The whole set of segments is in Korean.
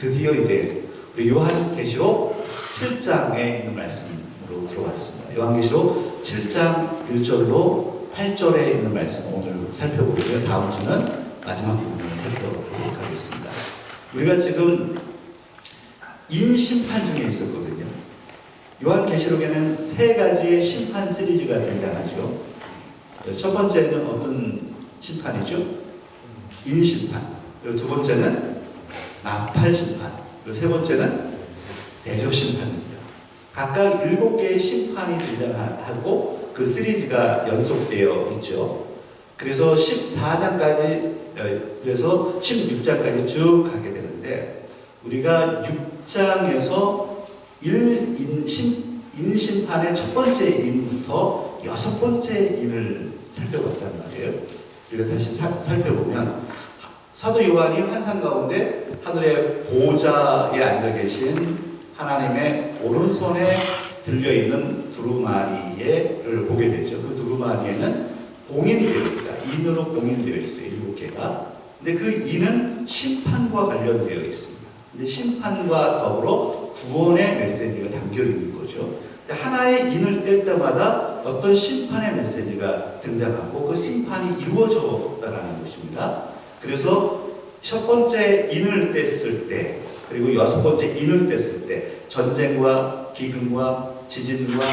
드디어 이제 우리 요한계시록 7장에 있는 말씀으로 들어왔습니다. 요한계시록 7장 1절로 8절에 있는 말씀 오늘 살펴보고요. 다음 주는 마지막 부분을 살펴보도록 하겠습니다. 우리가 지금 인심판 중에 있었거든요. 요한계시록에는 세 가지의 심판 시리즈가 등장하죠. 첫 번째는 어떤 심판이죠? 인심판. 그리고 두 번째는 나팔심판. 그리고 세 번째는 대접심판입니다. 각각 7개의 심판이 등장하고 그 시리즈가 연속되어 있죠. 그래서 14장까지, 그래서 16장까지 쭉 가게 되는데, 우리가 6장에서 인심판의 첫 번째 인부터 6번째 인을 살펴봤단 말이에요. 우리가 다시 살펴보면 사도 요한이 환상 가운데 하늘의 보좌에 앉아 계신 하나님의 오른손에 들려있는 두루마리를 보게 되죠. 그 두루마리에는 봉인되어 있다. 인으로 봉인되어 있어요. 7개가. 근데 그 인은 심판과 관련되어 있습니다. 근데 심판과 더불어 구원의 메시지가 담겨 있는 거죠. 하나의 인을 뗄 때마다 어떤 심판의 메시지가 등장하고 그 심판이 이루어졌다는 것입니다. 그래서 첫 번째 인을 뗐을 때, 그리고 6번째 인을 뗐을 때 전쟁과 기근과 지진과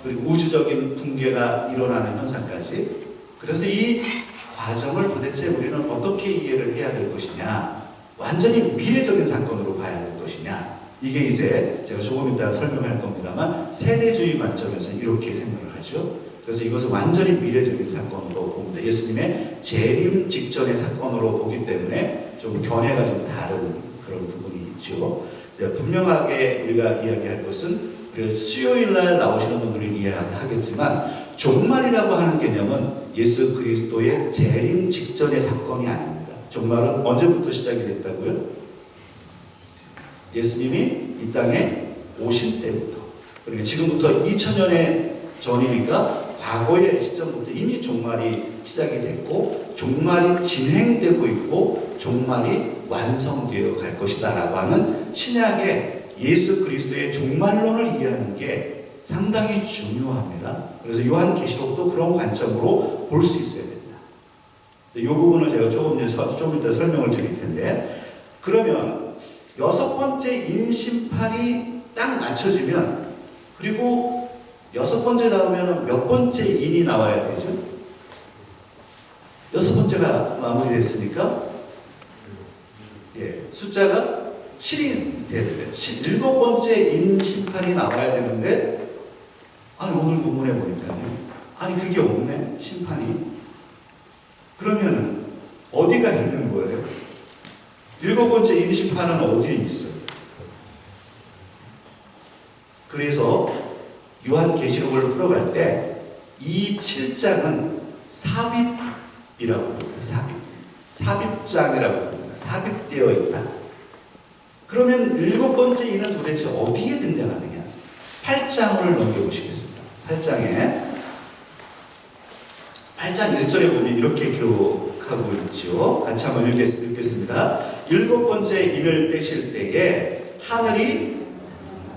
그리고 우주적인 붕괴가 일어나는 현상까지, 그래서 이 과정을 도대체 우리는 어떻게 이해를 해야 될 것이냐, 완전히 미래적인 사건으로 봐야 될 것이냐, 이게 이제 제가 조금 이따 설명할 겁니다만 세대주의 관점에서 이렇게 생각을 하죠. 그래서 이것을 완전히 미래적인 사건으로 봅니다. 예수님의 재림 직전의 사건으로 보기 때문에 좀 견해가 좀 다른 그런 부분이 있죠. 분명하게 우리가 이야기할 것은, 수요일날 나오시는 분들이 이해하겠지만 종말이라고 하는 개념은 예수 그리스도의 재림 직전의 사건이 아닙니다. 종말은 언제부터 시작이 됐다고요? 예수님이 이 땅에 오신 때부터, 그러니까 지금부터 2000년의 전이니까 과거의 시점부터 이미 종말이 시작이 됐고 종말이 진행되고 있고 종말이 완성되어 갈 것이다 라고 하는 신약의 예수 그리스도의 종말론을 이해하는 게 상당히 중요합니다. 그래서 요한계시록도 그런 관점으로 볼 수 있어야 된다. 이 부분을 제가 좀 이따 설명을 드릴 텐데, 그러면 6번째 인심판이 딱 맞춰지면, 그리고 6번째 나오면 몇 번째 인이 나와야 되죠? 6번째가 마무리됐으니까 숫자가 7이 돼야 돼요. 7번째 인심판이 나와야 되는데, 아니 오늘 본문에 보니까요, 아니 그게 없네, 심판이. 그러면은 어디가 있는 거예요? 7번째 인심판은 어디에 있어요? 그래서 요한계시록을 풀어갈 때 이 7장은 삽입이라고 부릅니다. 삽입장이라고 부릅니다. 삽입되어 있다. 그러면 7번째 인은 도대체 어디에 등장하느냐? 8장을 넘겨보시겠습니다. 8장 1절에 보면 이렇게 기록하고 있죠. 같이 한번 읽겠습니다. 7번째 인을 떼실 때에 하늘이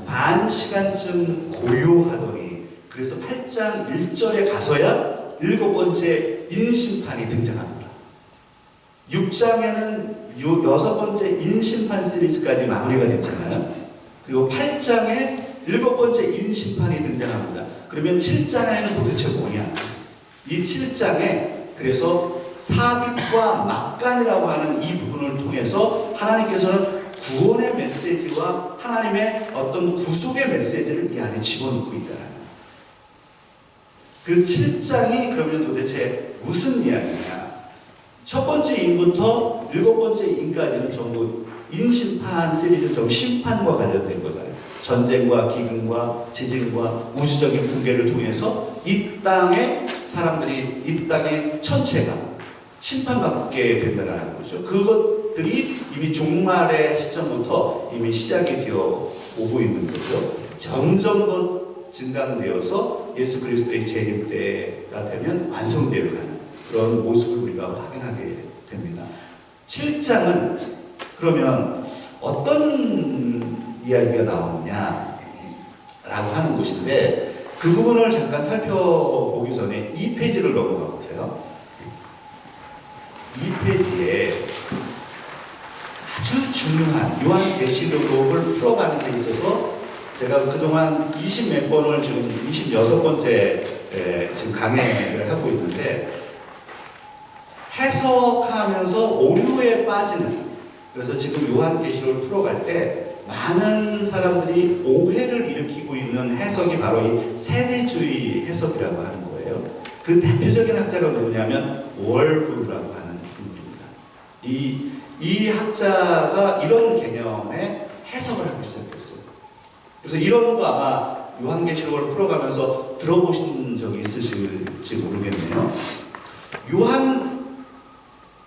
반 시간쯤 고요하더니, 그래서 8장 1절에 가서야 7번째 인심판이 등장합니다. 6장에는 6번째 인심판 시리즈까지 마무리가 됐잖아요. 그리고 8장에 7번째 인심판이 등장합니다. 그러면 7장에는 도대체 뭐냐? 이 7장에 그래서 삽입과 막간이라고 하는 이 부분을 통해서 하나님께서는 구원의 메시지와 하나님의 어떤 구속의 메시지를 이 안에 집어넣고 있다는 거예요. 그 7장이 그러면 도대체 무슨 이야기냐? 첫 번째 인부터 7번째 인까지는 전부 인심판 시리즈, 좀 심판과 관련된 거잖아요. 전쟁과 기근과 지진과 우주적인 붕괴를 통해서 이 땅의 사람들이, 이 땅의 전체가 심판받게 된다는 거죠. 그것들이 이미 종말의 시점부터 이미 시작이 되어 오고 있는 거죠. 점점 더 증강되어서 예수 그리스도의 재림 때가 되면 완성되어 가는 그런 모습을 우리가 확인하게 됩니다. 7장은 그러면 어떤 이야기가 나오느냐라고 하는 곳인데 그 부분을 잠깐 살펴보기 전에 이 페이지를 넘어가 보세요. 이 페이지에 아주 중요한 요한계시록을 풀어가는 데 있어서 제가 그동안 20몇 번을 지금 26번째 지금 강의를 하고 있는데 해석하면서 오류에 빠지는, 그래서 지금 요한계시록을 풀어갈 때 많은 사람들이 오해를 일으키고 있는 해석이 바로 이 세대주의 해석이라고 하는 거예요. 그 대표적인 학자가 누구냐면 월프라고 하는 분입니다. 이 학자가 이런 개념의 해석을 하기 시작했어요. 그래서 이런 거 아마 요한계시록을 풀어가면서 들어보신 적이 있으실지 모르겠네요.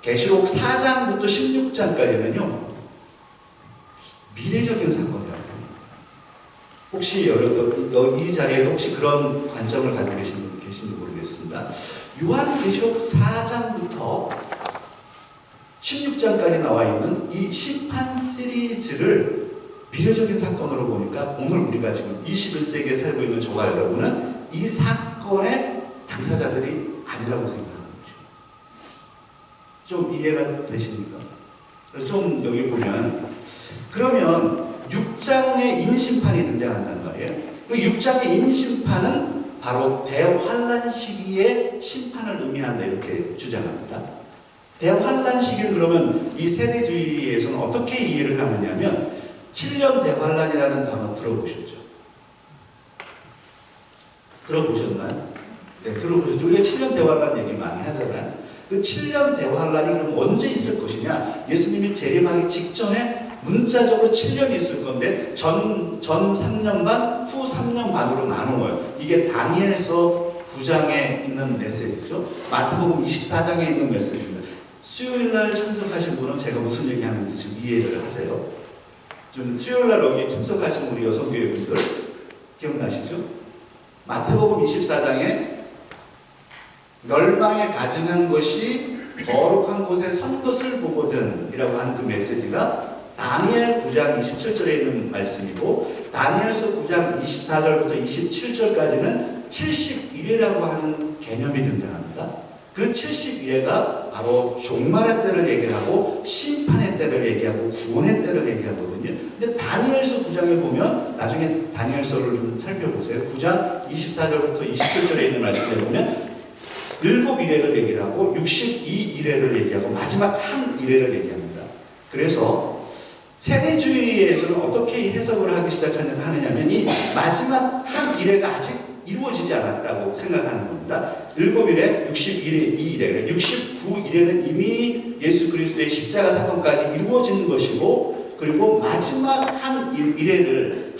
요한계시록 4장부터 16장까지는요 미래적인 사건이라고 합니다. 혹시 이 자리에도 혹시 그런 관점을 가지고 계신 분 계신지 모르겠습니다. 요한계시록 4장부터 16장까지 나와 있는 이 심판 시리즈를 미래적인 사건으로 보니까 오늘 우리가 지금 21세기에 살고 있는 저와 여러분은 이 사건의 당사자들이 아니라고 생각하는 거죠. 좀 이해가 되십니까? 좀 여기 보면 그러면 6장의 인심판이 등장한단 말이에요. 그 6장의 인심판은 바로 대환란 시기의 심판을 의미한다 이렇게 주장합니다. 대환란 시기를 그러면 이 세대주의에서는 어떻게 이해를 하느냐면 7년 대환란이라는 단어 들어보셨죠? 들어보셨나요? 네, 들어보셨죠? 우리가 7년 대환란 얘기 많이 하잖아요. 그 7년 대환란이 그럼 언제 있을 것이냐? 예수님이 재림하기 직전에 문자적으로 7년이 있을 건데 전 3년 반, 후 3년 반으로 나누어요. 이게 다니엘서 9장에 있는 메시지죠. 마태복음 24장에 있는 메시지입니다. 수요일날 참석하신 분은 제가 무슨 얘기하는지 지금 이해를 하세요. 좀 수요일날 여기 참석하신 우리 여성교회분들 기억나시죠? 마태복음 24장에 멸망에 가증한 것이 거룩한 곳에 선 것을 보거든 이라고 하는 그 메시지가 다니엘 9장 27절에 있는 말씀이고 다니엘서 9장 24절부터 27절까지는 70일이라고 하는 개념이 등장합니다. 그 70일에가 바로 종말의 때를 얘기를 하고 심판의 때를 얘기하고 구원의 때를 얘기하거든요. 근데 다니엘서 9장에 보면 나중에 다니엘서를 좀 살펴보세요. 9장 24절부터 27절에 있는 말씀에 보면 7일회를 얘기를 하고 62일회를 얘기하고 마지막 한 일회를 얘기합니다. 그래서 세대주의에서는 어떻게 해석을 하기 시작하느냐면 이 마지막 한 일회가 아직 이루어지지 않았다고 생각하는 겁니다. 7일에 61일에 69일에는 이미 예수 그리스도의 십자가 사건까지 이루어진 것이고 그리고 마지막 한 일회라고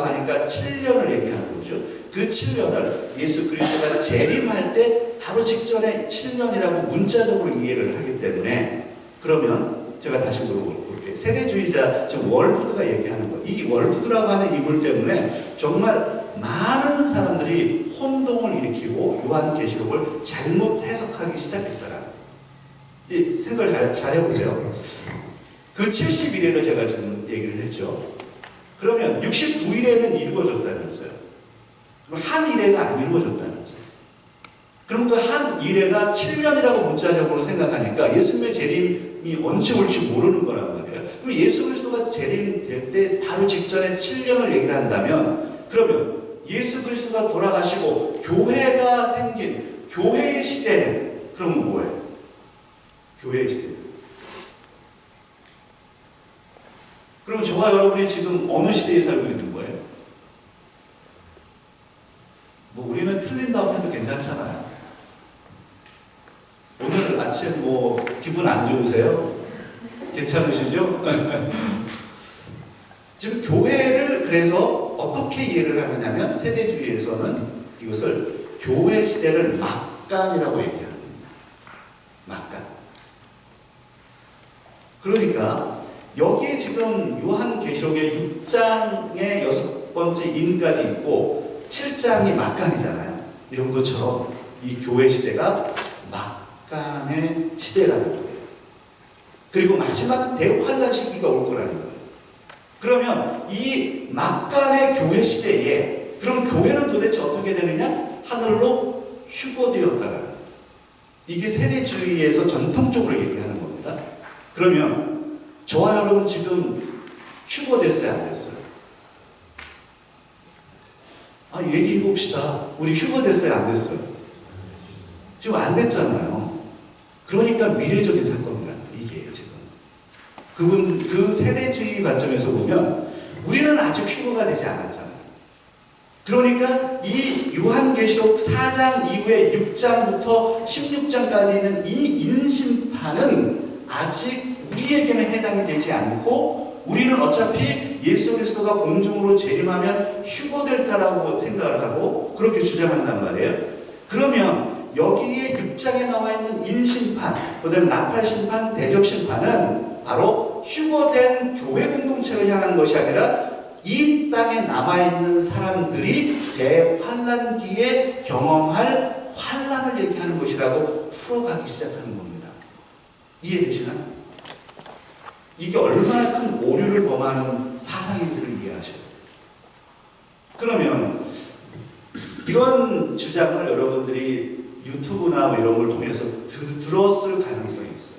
하니까 7년을 얘기하는 거죠. 그 7년을 예수 그리스도가 재림할 때 바로 직전에 7년이라고 문자적으로 이해를 하기 때문에 그러면 제가 다시 물어볼게요. 세대주의자 지금 월푸드가 얘기하는 거, 이 월푸드라고 하는 인물 때문에 정말 많은 사람들이 혼동을 일으키고 요한계시록을 잘못 해석하기 시작했더라. 생각을 잘 해보세요. 그 70일에는 제가 지금 얘기를 했죠. 그러면 69일에는 이루어졌다면서요. 그럼 한 일회가 안 이루어졌다면서요. 그럼 그 한 일회가 7년이라고 문자적으로 생각하니까 예수님의 재림이 언제 올지 모르는 거란 말이에요. 그럼 예수 그리스도가 재림될 때 바로 직전에 7년을 얘기를 한다면 그러면 예수 그리스도가 돌아가시고 교회가 생긴 교회의 시대는 그러면 뭐예요? 교회의 시대. 그럼 저와 여러분이 지금 어느 시대에 살고 있는 거예요? 뭐 우리는 틀린다고 해도 괜찮잖아요. 오늘 아침 뭐 기분 안 좋으세요? 괜찮으시죠? 지금 교회를 그래서 어떻게 이해를 하느냐면 세대주의에서는 이것을 교회 시대를 막간이라고 얘기합니다. 막간. 그러니까 여기에 지금 요한계시록의 6장의 6번째 인까지 있고 7장이 막간이잖아요. 이런 것처럼 이 교회 시대가 막간의 시대라는 거예요. 그리고 마지막 대환란 시기가 올 거라는 거예요. 그러면 이 막간의 교회 시대에 그럼 교회는 도대체 어떻게 되느냐? 하늘로 휴거되었다라는 거예요. 이게 세대주의에서 전통적으로 얘기하는 겁니다. 그러면 저와 여러분 지금 휴거됐어요? 안 됐어요? 얘기해 봅시다. 우리 휴거됐어요? 안 됐어요? 지금 안 됐잖아요. 그러니까 미래적인 사건이라는 이게 지금. 그 세대주의 관점에서 보면 우리는 아직 휴거가 되지 않았잖아요. 그러니까 이 요한계시록 4장 이후에 6장부터 16장까지 있는 이 인심판은 아직 우리에게는 해당이 되지 않고 우리는 어차피 예수 그리스도가 공중으로 재림하면 휴거될까라고 생각을 하고 그렇게 주장한단 말이에요. 그러면 여기에 6장에 나와 있는 인심판, 그 다음에 나팔심판, 대접심판은 바로 휴거된 교회 공동체를 향한 것이 아니라 이 땅에 남아있는 사람들이 대환란기에 경험할 환란을 얘기하는 것이라고 풀어가기 시작하는 겁니다. 이해되시나요? 이게 얼마나 큰 오류를 범하는 사상인지를 이해하셔야 돼요. 그러면 이런 주장을 여러분들이 유튜브나 뭐 이런 걸 통해서 들었을 가능성이 있어요.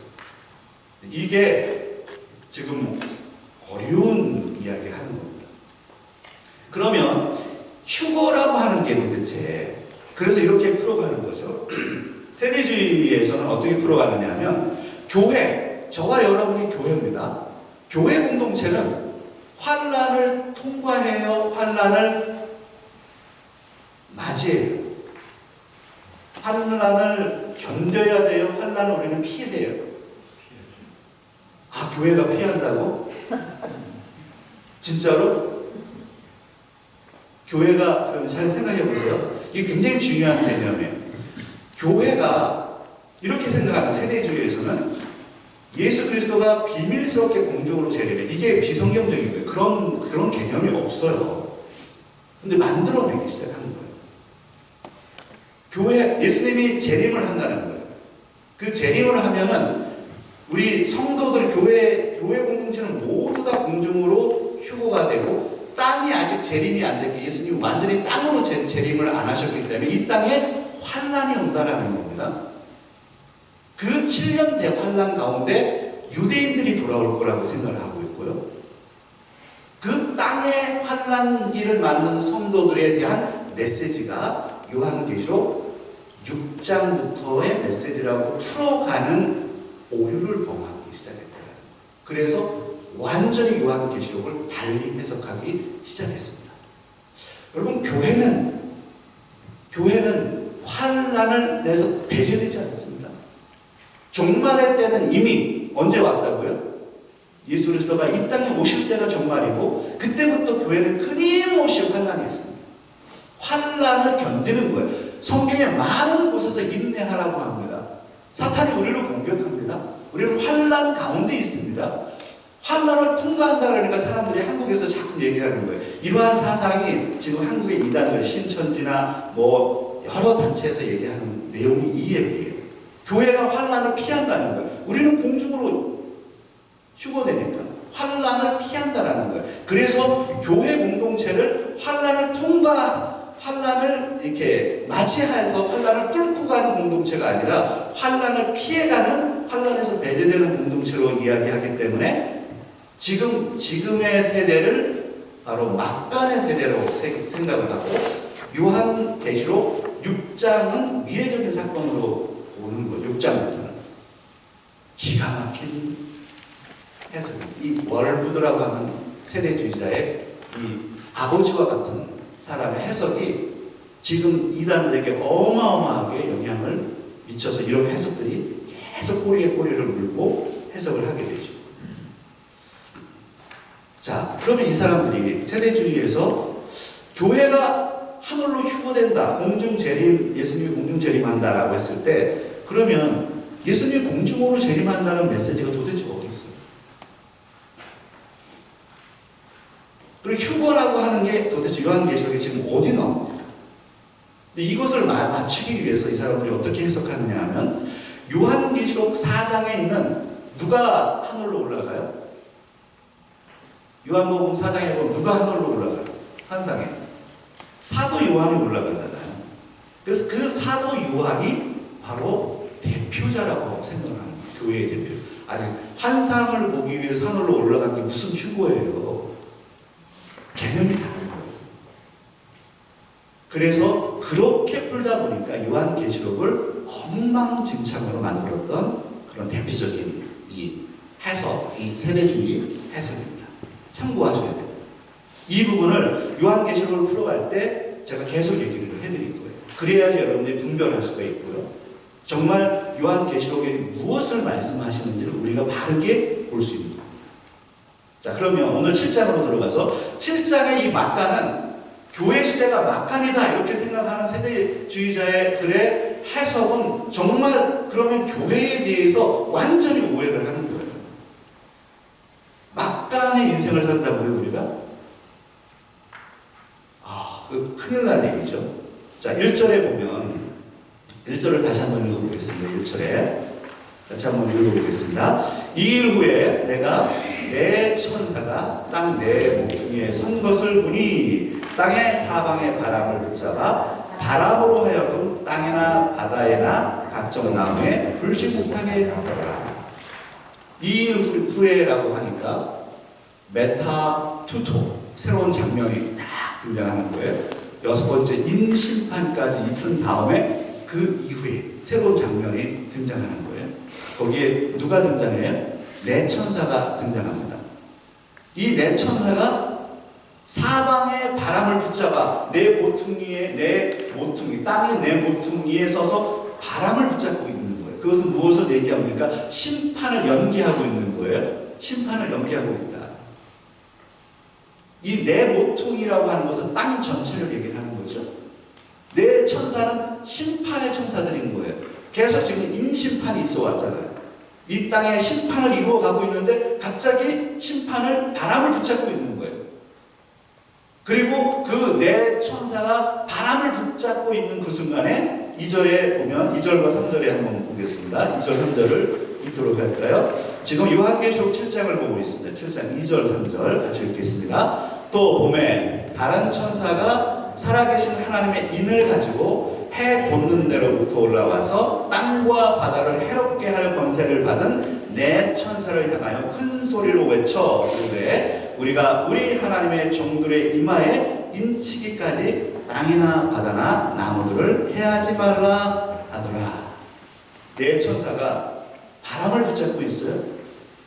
이게 지금 어려운 이야기를 하는 겁니다. 그러면 휴거라고 하는 게 도대체 그래서 이렇게 풀어가는 거죠. 세대주의에서는 어떻게 풀어가느냐 하면 교회, 저와 여러분이 교회입니다. 교회 공동체는 환란을 통과해요. 환란을 맞이해요. 환란을 견뎌야 돼요. 환란을 우리는 피해야 돼요. 교회가 피한다고? 진짜로? 교회가, 그러면 잘 생각해 보세요. 이게 굉장히 중요한 개념이에요. 교회가 이렇게 생각하는 세대주의에서는 예수 그리스도가 비밀스럽게 공중으로 재림해. 이게 비성경적인 거예요. 그런 개념이 없어요. 근데 만들어내기 시작하는 거예요. 교회, 예수님이 재림을 한다는 거예요. 그 재림을 하면은 우리 성도들, 교회 공동체는 모두 다 공중으로 휴거가 되고 땅이 아직 재림이 안 됐기, 예수님이 완전히 땅으로 재림을 안 하셨기 때문에 이 땅에 환란이 온다라는 겁니다. 그 7년 대환란 가운데 유대인들이 돌아올 거라고 생각을 하고 있고요. 그 땅의 환란기를 맞는 성도들에 대한 메시지가 요한계시록 6장부터의 메시지라고 풀어가는 오류를 범하기 시작했다. 그래서 완전히 요한계시록을 달리 해석하기 시작했습니다. 여러분, 교회는 환란을 내서 배제되지 않습니다. 종말의 때는 이미 언제 왔다고요? 예수 그리스도가 이 땅에 오실 때가 종말이고 그때부터 교회는 끊임없이 환란이 있습니다. 환란을 견디는 거예요. 성경에 많은 곳에서 인내하라고 합니다. 사탄이 우리를 공격합니다. 우리는 환란 가운데 있습니다. 환란을 통과한다 그러니까 사람들이 한국에서 자꾸 얘기하는 거예요. 이러한 사상이 지금 한국의 이단들, 신천지나 뭐 여러 단체에서 얘기하는 내용이 이 얘기예요. 교회가 환란을 피한다는 거예요. 우리는 공중으로 휴거되니까 환란을 피한다라는 거예요. 그래서 교회 공동체를 환란을 이렇게 맞이해서 환란을 뚫고 가는 공동체가 아니라 환란을 피해가는, 환란에서 배제되는 공동체로 이야기하기 때문에 지금의 세대를 바로 막간의 세대로 생각을 하고 요한계시록 6장은 미래적인 사건으로 오는 거죠. 6장부터는 기가 막힌 해석. 이 월부드라고 하는 세대주의자의 이 아버지와 같은 사람의 해석이 지금 이단들에게 어마어마하게 영향을 미쳐서 이런 해석들이 계속 꼬리에 꼬리를 물고 해석을 하게 되죠. 자, 그러면 이 사람들이 세대주의에서 교회가 하늘로 휴거된다, 공중재림, 예수님이 공중재림한다라고 했을 때 그러면 예수님이 공중으로 재림한다는 메시지가 도대체 어디 있어요? 그리고 휴거라고 하는 게 도대체 요한계시록에 지금 어디 나옵니까? 근데 이것을 맞추기 위해서 이 사람들이 어떻게 해석하느냐 하면 요한계시록 4장에 있는 누가 하늘로 올라가요? 요한복음 4장에 보면 누가 하늘로 올라가요? 환상에. 사도 요한이 올라가잖아요. 그래서 그 사도 요한이 바로 대표자라고 생각하는 거예요. 교회의 대표. 아니, 환상을 보기 위해서 하늘로 올라간 게 무슨 휴거예요. 개념이 다른 거예요. 그래서 그렇게 풀다 보니까 요한계시록을 엉망진창으로 만들었던 그런 대표적인 이 해석, 이 세대주의 해석입니다. 참고하셔야 돼요. 이 부분을 요한계시록을 풀어갈 때 제가 계속 얘기를 해드릴 거예요. 그래야지 여러분들이 분별할 수가 있고요. 정말 요한계시록에 무엇을 말씀하시는지를 우리가 바르게 볼 수 있는 겁니다. 자, 그러면 오늘 7장으로 들어가서 7장의 이 막간은 교회 시대가 막간이다 이렇게 생각하는 세대주의자들의 해석은 정말 그러면 교회에 대해서 완전히 오해를 하는 거예요. 막간의 인생을 산다고요, 우리가? 큰일 날 얘기죠. 자, 1절에 보면 1절을 다시 한번 읽어보겠습니다. 1절에 같이 한번 읽어보겠습니다. 이 일 후에 내가 내 천사가 땅 내 모퉁이에 선 것을 보니 땅의 사방의 바람을 붙잡아 바람으로 하여금 땅이나 바다에나 각종 나무에 불지 못하게 하더라. 이 일 후에라고 하니까 메타투토, 새로운 장면이 딱 등장하는 거예요. 6번째 인심판까지 있은 다음에 그 이후에 새로운 장면이 등장하는 거예요. 거기에 누가 등장해요? 내 천사가 등장합니다. 이 내 천사가 사방의 바람을 붙잡아 내 모퉁이, 땅의 내 모퉁이에 서서 바람을 붙잡고 있는 거예요. 그것은 무엇을 얘기합니까? 심판을 연기하고 있는 거예요. 심판을 연기하고 있다. 이 내 모퉁이라고 하는 것은 땅 전체를 얘기하는 거죠. 내 천사는 심판의 천사들인 거예요. 계속 지금 인심판이 있어 왔잖아요. 이 땅에 심판을 이루어가고 있는데 갑자기 심판을 바람을 붙잡고 있는 거예요. 그리고 그 내 천사가 바람을 붙잡고 있는 그 순간에 2절에 보면 2절과 3절에 한번 보겠습니다. 2절 3절을 읽도록 할까요? 지금 요한계시록 7장을 보고 있습니다. 7장 2절 3절 같이 읽겠습니다. 또 봄에 다른 천사가 살아계신 하나님의 인을 가지고 해 돋는 데로부터 올라와서 땅과 바다를 해롭게 할 권세를 받은 내 천사를 향하여 큰 소리로 외쳐 이르되 우리가 우리 하나님의 종들의 이마에 인치기까지 땅이나 바다나 나무들을 해하지 말라 하더라. 내 천사가 바람을 붙잡고 있어요.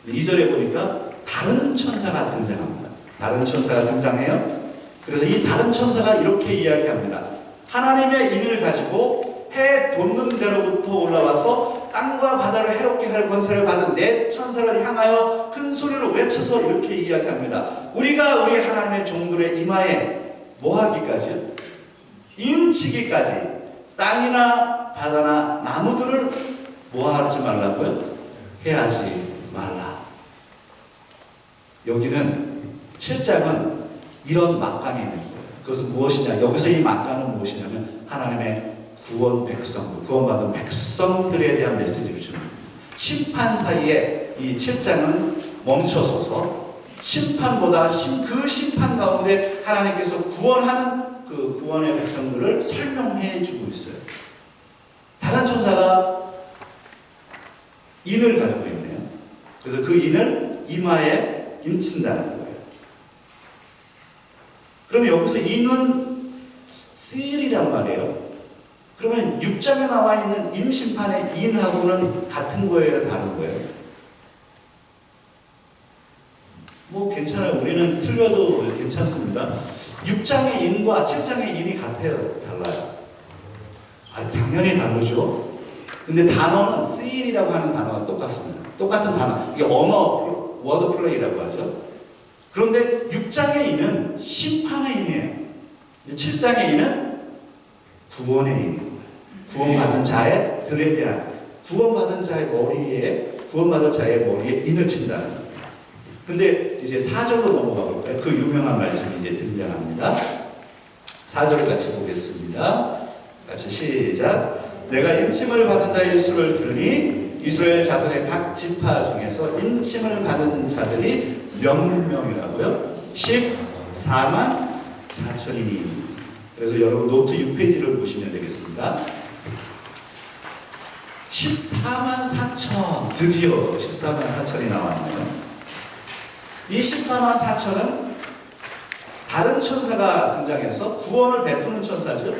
2절에 보니까 다른 천사가 등장합니다. 다른 천사가 등장해요. 그래서 이 다른 천사가 이렇게 이야기합니다. 하나님의 인을 가지고 해 돋는 데로부터 올라와서 땅과 바다를 해롭게 할 권세를 받은 내 천사를 향하여 큰 소리로 외쳐서 이렇게 이야기합니다. 우리가 우리 하나님의 종들의 이마에 뭐하기까지요? 인치기까지 땅이나 바다나 나무들을 뭐하지 말라고요? 해하지 말라. 여기는 7장은 이런 막간이 있는 거예요. 그것은 무엇이냐? 여기서 이 막간은 무엇이냐면 하나님의 구원 백성들, 구원받은 백성들에 대한 메시지를 주는 거예요. 심판 사이에 이 7장은 멈춰서서 심판보다 그 심판 가운데 하나님께서 구원하는 그 구원의 백성들을 설명해 주고 있어요. 다른 천사가 인을 가지고 있네요. 그래서 그 인을 이마에 인친다는 거예요. 그러면 여기서 인은 세일이란 말이에요. 그러면 6장에 나와 있는 인심판의 인하고는 같은 거예요? 다른 거예요? 뭐 괜찮아요. 우리는 틀려도 괜찮습니다. 6장의 인과 7장의 인이 같아요? 달라요? 당연히 다르죠. 근데 단어는 세일이라고 하는 단어가 똑같습니다. 똑같은 단어. 이게 언어, 워드 플레이라고 하죠. 그런데 6장의 인은 심판의 인이에요. 7장의 인은 구원의 인이에요. 구원받은 자들에 대한 구원받은 자의 머리에 인을 친다는 거예요. 근데 이제 4절로 넘어가 볼까요? 그 유명한 말씀이 이제 등장합니다. 4절을 같이 보겠습니다. 같이 시작. 내가 인침을 받은 자의 수를 들으니 이스라엘 자손의 각 지파 중에서 인침을 받은 자들이 몇 명이라고요? 14만 4천이니. 그래서 여러분 노트 6페이지를 보시면 되겠습니다. 14만 4천, 드디어 14만 4천이 나왔네요. 이 14만 4천은 다른 천사가 등장해서 구원을 베푸는 천사죠.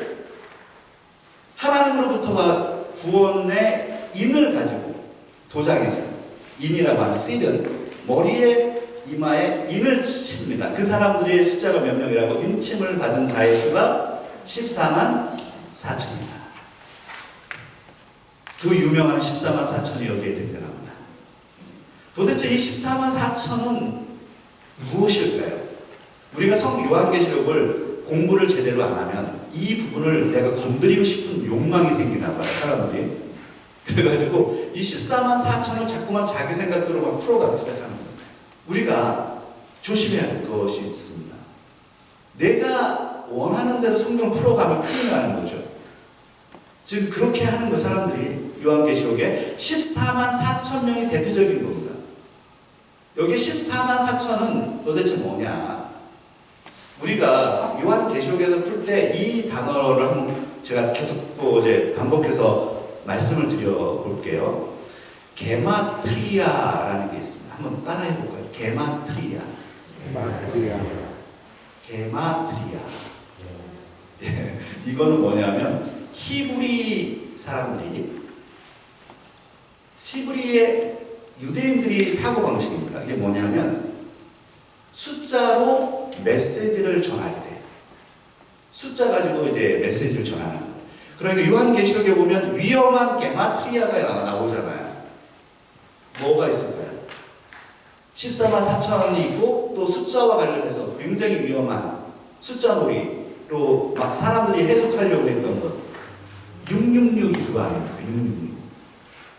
하나님으로부터가 구원의 인을 가지고, 도장이죠. 인이라고 하는 씨는 머리에 이마에 인을 칩니다. 그 사람들의 숫자가 몇 명이라고? 인침을 받은 자의 수가 14만 4천입니다. 그 유명한 14만 4천이 여기에 등장합니다. 도대체 이 14만 4천은 무엇일까요? 우리가 요한계시록을 공부를 제대로 안 하면 이 부분을 내가 건드리고 싶은 욕망이 생기나 봐요, 사람들이. 그래가지고 이 14만 4천을 자꾸만 자기 생각대로 막 풀어가기 시작하는 거예요. 우리가 조심해야 될 것이 있습니다. 내가 원하는 대로 성경을 풀어가면 큰일 나는 거죠. 지금 그렇게 하는 거 사람들이 요한계시록에 14만 4천 명이 대표적인 겁니다. 여기 14만 4천은 도대체 뭐냐? 우리가 요한계시록에서 풀 때 이 단어를 한번 제가 계속 또 이제 반복해서 말씀을 드려볼게요. 게마트리아라는 게 있습니다. 한번 따라해 볼까요? 게마트리아. 게마트리아. 예, 이거는 뭐냐면 히브리 사람들이 히브리의 유대인들이 사고방식입니다. 이게 뭐냐면 숫자로 메시지를 전할 때 숫자 가지고 이제 메시지를 전하는 거예요. 그러니까 요한계시록에 보면 위험한 게마트리아가 나오잖아요. 뭐가 있을까요? 14만 4천이 있고 또 숫자와 관련해서 굉장히 위험한 숫자 놀이로 막 사람들이 해석하려고 했던 것. 666이 그거 아닙니까?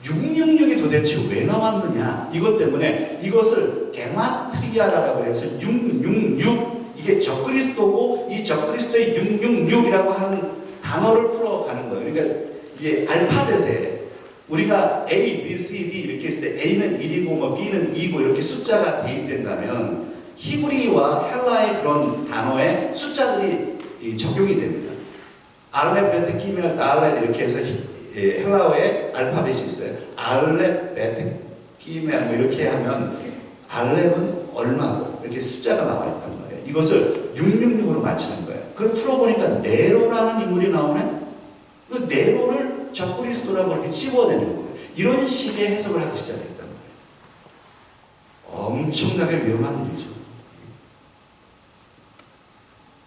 666이 도대체 왜 나왔느냐? 이것 때문에 이것을 게마트리아라고 해서 666, 이게 적그리스도고 이 적그리스도의 666이라고 하는 단어를 풀어가는 거예요. 그러니까 이게 알파벳에 우리가 A, B, C, D 이렇게 했을 때 A는 1이고 뭐 B는 2고 이렇게 숫자가 대입된다면 히브리와 헬라의 그런 단어에 숫자들이 적용이 됩니다. 알렙, 베트, 기멜, 다알렛 이렇게 해서 헬라어에 알파벳이 있어요. 알렙, 베트, 기멜 뭐 이렇게 하면 알렙은 얼마고 이렇게 숫자가 나와 있단 말이에요. 이것을 666으로 맞추는 거예요. 그럼 풀어보니까 네로라는 인물이 나오네. 그 네로를 적그리스도라고 이렇게 집어내는 거예요. 이런 식의 해석을 하기 시작했단 말이에요. 엄청나게 위험한 일이죠.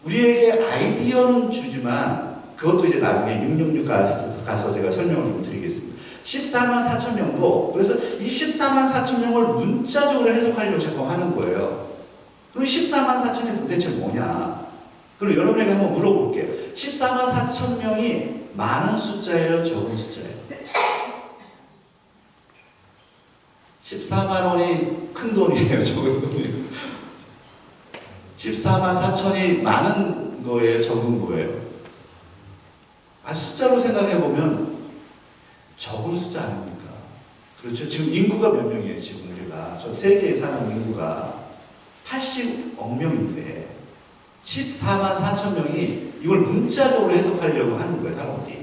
우리에게 아이디어는 주지만 그것도 이제 나중에 666 가서 제가 설명을 좀 드리겠습니다. 14만 4천 명도 그래서 이 14만 4천 명을 문자적으로 해석하려고 자꾸 하는 거예요. 그럼 14만 4천이 도대체 뭐냐? 그럼 여러분에게 한번 물어볼게요. 14만 4천 명이 많은 숫자예요? 적은 숫자예요? 14만 원이 큰 돈이에요? 적은 돈이에요? 14만 4천이 많은 거예요? 적은 거예요? 숫자로 생각해보면 적은 숫자 아닙니까? 그렇죠? 지금 인구가 몇 명이에요? 지금 우리가 저 세계에 사는 인구가 80억 명인데 14만 4천 명이 이걸 문자적으로 해석하려고 하는 거예요, 사람들이.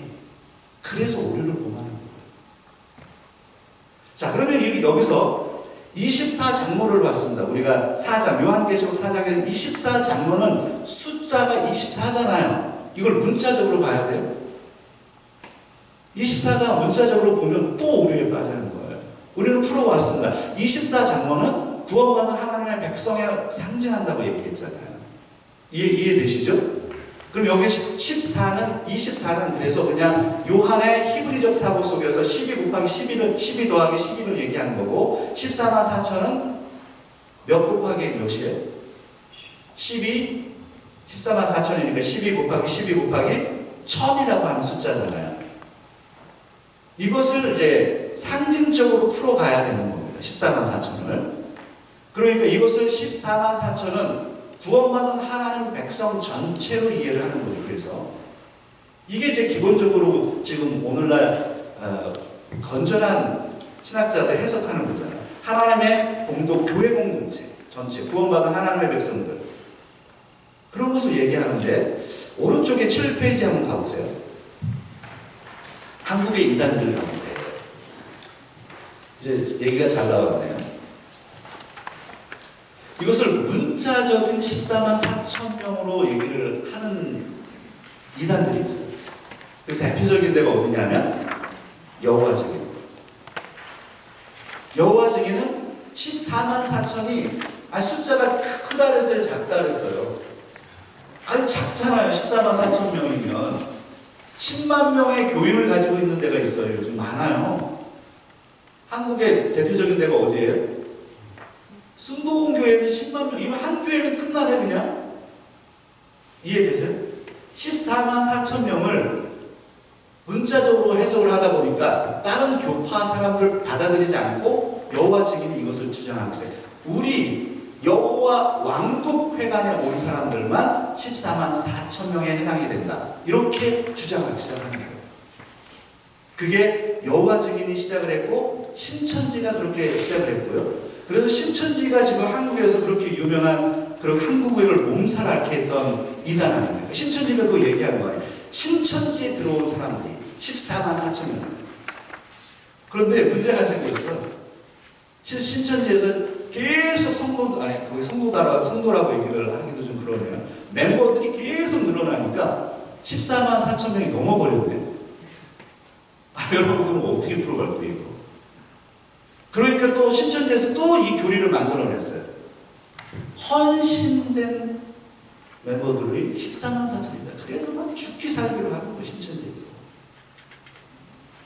그래서 오류를 범하는 거예요. 자, 그러면 여기서 24장로를 봤습니다. 우리가 4장, 요한계시록 4장에서 24장로는 숫자가 24잖아요. 이걸 문자적으로 봐야 돼요. 24가 문자적으로 보면 또 오류에 빠지는 거예요. 우리는 풀어왔습니다. 24장로는 구원받은 하나님의 백성에 상징한다고 얘기했잖아요. 이해되시죠? 그럼 여기 24는 그래서 그냥 요한의 히브리적 사고 속에서 12 곱하기 12 더하기 12를 얘기한 거고 14만 4천은 몇 곱하기 몇이에요? 14만 4천이니까 12 곱하기 12 곱하기 1000이라고 하는 숫자잖아요. 이것을 이제 상징적으로 풀어가야 되는 겁니다. 14만 4천을. 그러니까 이것을 14만 4천은 구원받은 하나님 백성 전체로 이해를 하는 거죠. 그래서 이게 이제 기본적으로 지금 오늘날 건전한 신학자들 해석하는 거잖아요. 하나님의 공동 교회 공동체 전체 구원받은 하나님의 백성들 그런 것을 얘기하는데 오른쪽에 7페이지 한번 가보세요. 한국의 이단들 가운데 이제 얘기가 잘 나왔네요. 이것을 문자적인 14만 4천 명으로 얘기를 하는 이단들이 있어요. 그 대표적인 데가 어디냐면 여호와 증인. 여호와 증인은 14만 4천이 숫자가 크다 그랬어요, 작다 그랬어요. 아니 작잖아요. 14만 4천 명이면 10만 명의 교인을 가지고 있는 데가 있어요. 요즘 많아요. 한국의 대표적인 데가 어디예요? 순복음 교회는 10만 명. 이거 한 교회면 끝나네 그냥. 이해되세요? 14만 4천 명을 문자적으로 해석을 하다 보니까 다른 교파 사람들 받아들이지 않고 여호와 증인이 이것을 주장하고 있어요. 우리 여호와 왕국 회관에 온 사람들만 14만 4천 명에 해당이 된다. 이렇게 주장하기 시작하는 거예요. 그게 여호와 증인이 시작을 했고 신천지가 그렇게 시작을 했고요. 그래서 신천지가 지금 한국에서 그렇게 유명한 그런 한국을 몸살 앓게 했던 이단 아닙니까? 신천지가 그거 얘기하는 거예요. 신천지에 들어온 사람들이 14만 4천 명. 그런데 문제가 생겼어. 신천지에서 계속 성도라고 얘기를 하기도 좀 그러네요. 멤버들이 계속 늘어나니까 14만 4천 명이 넘어버렸네. 여러분 그럼 어떻게 풀어갈 거예요 이거? 그러니까 또 신천지에서 또 이 교리를 만들어냈어요. 헌신된 멤버들이 14만 4천이다. 그래서 막 죽기 살기로 하는 거예요 신천지에서.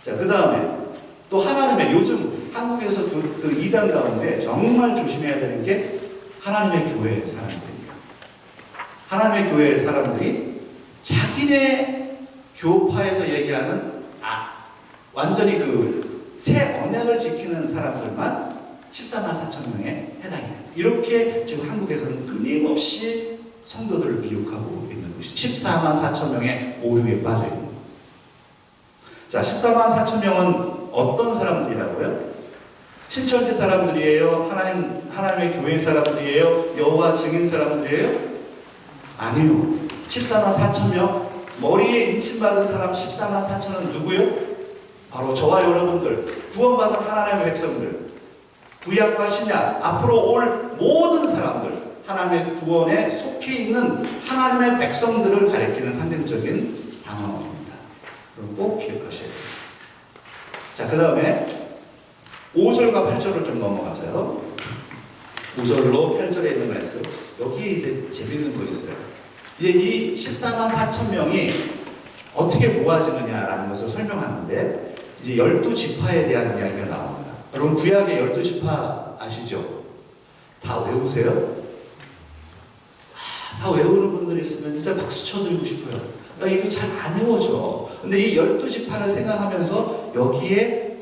자, 그 다음에 또 하나님의 요즘 한국에서 그 이단 가운데 정말 조심해야 되는 게 하나님의 교회 사람들입니다. 하나님의 교회 사람들이 자기네 교파에서 얘기하는 완전히 그 새 언약을 지키는 사람들만 14만 4천 명에 해당이 된다. 이렇게 지금 한국에서는 끊임없이 성도들을 미혹하고 있는 것이죠. 14만 4천 명의 오류에 빠져 있는 것. 자, 14만 4천 명은 어떤 사람들이라고요? 신천지 사람들이에요? 하나님의 교회 사람들이에요? 여호와 증인 사람들이에요? 아니요. 14만 4천 명, 머리에 인침받은 사람 14만 4천은 누구요? 바로 저와 여러분들, 구원받은 하나님의 백성들, 구약과 신약, 앞으로 올 모든 사람들, 하나님의 구원에 속해 있는 하나님의 백성들을 가리키는 상징적인 단어입니다. 그럼 꼭 기억하셔야 돼요. 자, 그 다음에 5절과 8절을 좀 넘어가서요. 5절로 8절에 있는 말씀. 여기 이제 재밌는 거 있어요. 이제 이 14만 4천 명이 어떻게 모아지느냐라는 것을 설명하는데, 이제 12지파에 대한 이야기가 나옵니다. 여러분, 구약의 12지파 아시죠? 다 외우세요? 다 외우는 분들이 있으면 진짜 박수 쳐드리고 싶어요. 나 이거 잘 안 외워져. 근데 이 12지파를 생각하면서 여기에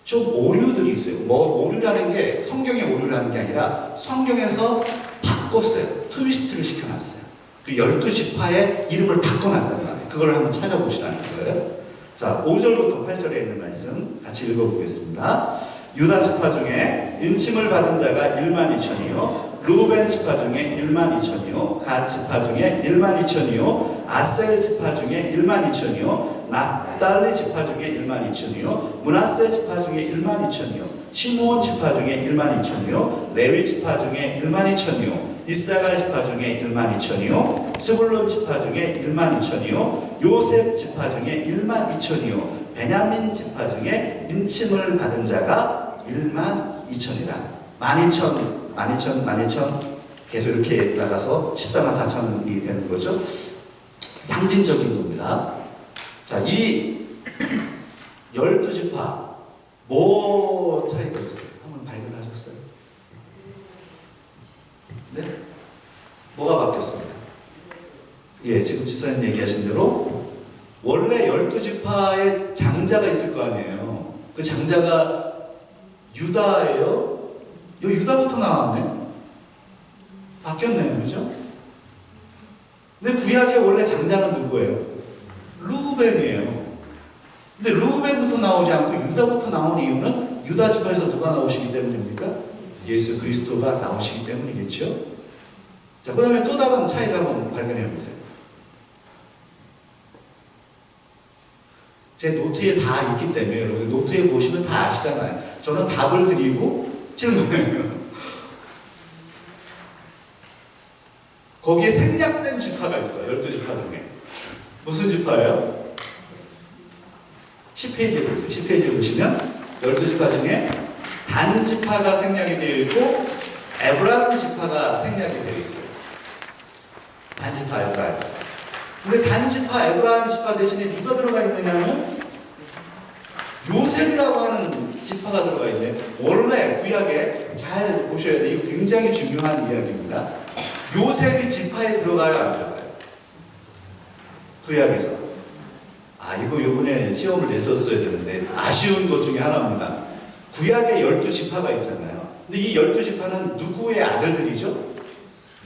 좀 오류들이 있어요. 뭐 오류라는 게 성경의 오류라는 게 아니라 성경에서 바꿨어요. 트위스트를 시켜놨어요. 그 12지파의 이름을 바꿔놨단 말이에요. 그걸 한번 찾아보시라는 거예요. 자, 5절부터 8절에 있는 말씀 같이 읽어보겠습니다. 유다 지파 중에 인침을 받은 자가 1만 2천이요, 루벤 지파 중에 1만 2천이요, 갓 지파 중에 1만 2천이요, 아셀 지파 중에 1만 2천이요, 납달리 지파 중에 1만 2천이요, 므낫세 지파 중에 1만 2천이요, 시므온 지파 중에 1만 2천이요, 레위 지파 중에 1만 2천이요, 이사갈 지파 중에 1만 2천이요, 스불론 지파 중에 1만 2천이요, 요셉 지파 중에 1만 2천이요, 베냐민 지파 중에 인침을 받은 자가 1만 2천이라. 12,000 계속 이렇게 나가서 14만 4천이 되는 거죠. 상징적인 겁니다. 자, 이 12지파 뭐 차이가 있어요? 한번 발견하셨어요? 네? 뭐가 바뀌었습니까? 예, 지금 집사님 얘기하신 대로 원래 12지파의 장자가 있을 거 아니에요. 그 장자가 유다예요? 여기 유다부터 나왔네? 바뀌었네요, 그죠? 근데 구약의 원래 장자는 누구예요? 루벤이에요. 근데 루벤부터 나오지 않고 유다부터 나온 이유는 유다 지파에서 누가 나오시기 때문입니까? 예수 그리스도가 나오시기 때문이겠죠. 자, 그 다음에 또 다른 차이를 한번 발견해 보세요. 제 노트에 다 있기 때문에 여러분 노트에 보시면 다 아시잖아요. 저는 답을 드리고 질문해요. 거기에 생략된 지파가 있어요. 12지파 중에. 무슨 지파예요? 10페이지에 보세요. 10페이지에 보시면 12지파 중에 단 지파가 생략이 되어 있고 에브라임 지파가 생략이 되어 있어요. 단 지파 에브라임. 근데 단 지파 에브라임 지파 대신에 누가 들어가 있느냐면 요셉이라고 하는 지파가 들어가 있는데, 원래 구약에 잘 보셔야 돼요. 이거 굉장히 중요한 이야기입니다. 요셉이 지파에 들어가요, 안 들어가요? 구약에서. 이거 요번에 시험을 냈었어야 되는데 아쉬운 것 중에 하나입니다. 구약에 12지파가 있잖아요. 근데 이 12지파는 누구의 아들들이죠?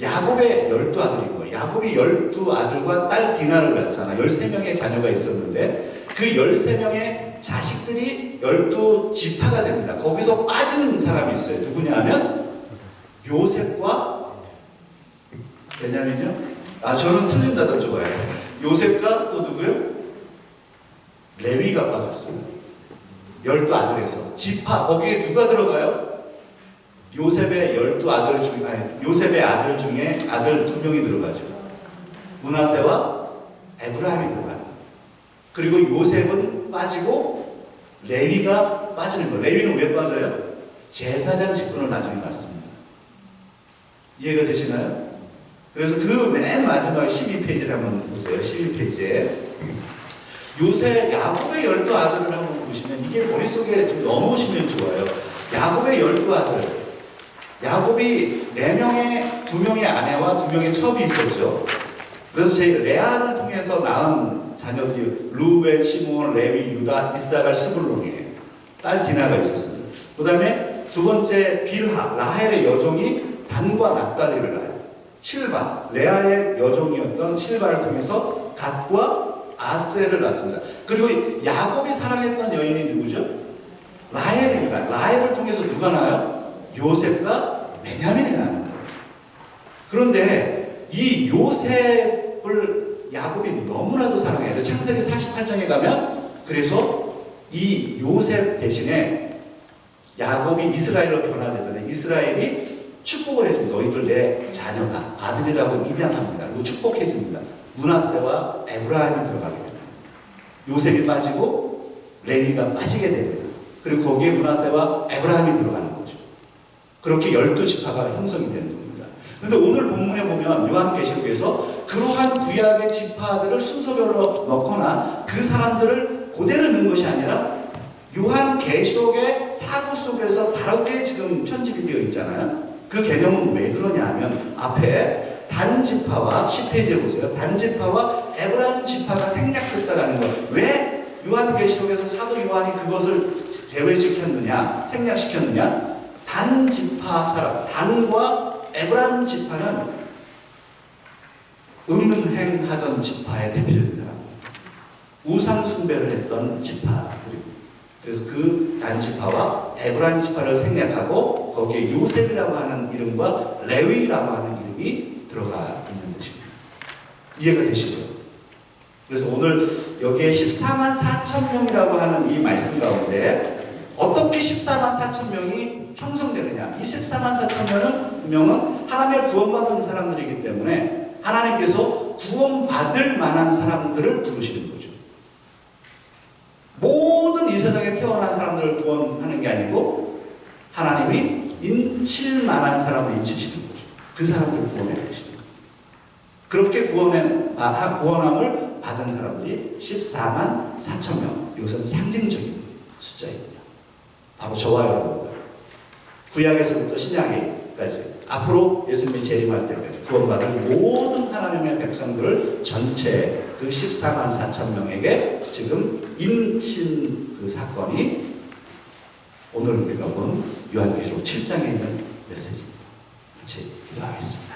야곱의 12아들인 거예요. 야곱이 12아들과 딸 디나를 낳잖아. 13명의 자녀가 있었는데 그 13명의 자식들이 12지파가 됩니다. 거기서 빠진 사람이 있어요. 누구냐 하면 요셉과 베냐민이요? 저는 틀린다들 좋아해요. 요셉과 또 누구요? 레위가 빠졌어요. 12아들에서 지파, 거기에 누가 들어가요? 요셉의 12아들 중에, 요셉의 아들 중에 아들 2명이 들어가죠. 므낫세와 에브라임이 들어가는 거예요. 그리고 요셉은 빠지고 레위가 빠지는 거예요. 레위는 왜 빠져요? 제사장 직분을 나중에 받습니다. 이해가 되시나요? 그래서 그 맨 마지막 12페이지를 한번 보세요. 12페이지에 요새 야곱의 12아들을 한번 보시면 이게 머릿속에 좀 넘어오시면 좋아요. 야곱의 12아들. 야곱이 4명의 2명의 아내와 2명의 첩이 있었죠. 그래서 제 레아를 통해서 낳은 자녀들이 루벤, 시몬, 레위, 유다, 이사갈, 스불론이에요. 딸 디나가 있었습니다. 그 다음에 두 번째 빌하, 라헬의 여종이 단과 납달리를 낳아요. 실바, 레아의 여종이었던 실바를 통해서 갓과 아셀을 낳습니다. 그리고 야곱이 사랑했던 여인이 누구죠? 라헬입니다. 라헬을 통해서 누가 낳아요? 요셉과 베냐민이 낳는 거예요. 그런데 이 요셉을 야곱이 너무나도 사랑해요. 창세기 48장에 가면 그래서 이 요셉 대신에 야곱이 이스라엘로 변화되잖아요. 이스라엘이 축복을 해줍니다. 너희들 내 자녀다. 아들이라고 입양합니다. 그리고 축복해 줍니다. 므낫세와 에브라임이 들어가게 됩니다. 요셉이 빠지고 레위가 빠지게 됩니다. 그리고 거기에 므낫세와 에브라임이 들어가는 거죠. 그렇게 12지파가 형성이 되는 겁니다. 그런데 오늘 본문에 보면 요한계시록에서 그러한 구약의 지파들을 순서별로 넣거나 그 사람들을 그대로 넣은 것이 아니라 요한계시록의 사고 속에서 다르게 지금 편집이 되어 있잖아요. 그 개념은 왜 그러냐 하면 앞에 단지파와 10페이지에 보세요. 단지파와 에브라임 지파가 생략됐다라는 것. 왜 요한계시록에서 사도 요한이 그것을 제외시켰느냐, 생략시켰느냐? 단지파 사람, 단과 에브라임 지파는 음행하던 지파의 대표적인 사람, 우상 숭배를 했던 지파들입니다. 그래서 그 단지파와 에브라임 지파를 생략하고 거기에 요셉이라고 하는 이름과 레위라고 하는 이름이 들어가 있는 것입니다. 이해가 되시죠? 그래서 오늘 여기에 14만 4천 명이라고 하는 이 말씀 가운데 어떻게 14만 4천 명이 형성되느냐? 이 14만 4천 명은 하나님의 구원받은 사람들이기 때문에 하나님께서 구원받을 만한 사람들을 부르시는 거죠. 모든 이 세상에 태어난 사람들을 구원하는 게 아니고 하나님이 인칠 만한 사람을 인치시는 거죠. 그 사람들을 구원해야 되시는 거예요. 그렇게 구원함을 받은 사람들이 14만 4천 명. 이것은 상징적인 숫자입니다. 바로 저와 여러분들. 구약에서부터 신약까지 앞으로 예수님이 재림할 때까지 구원받을 모든 하나님의 백성들을 전체 그 14만 4천 명에게 지금 인친 그 사건이 오늘 우리가 본 요한계시록 7장에 있는 메시지입니다. 같이 기도하겠습니다.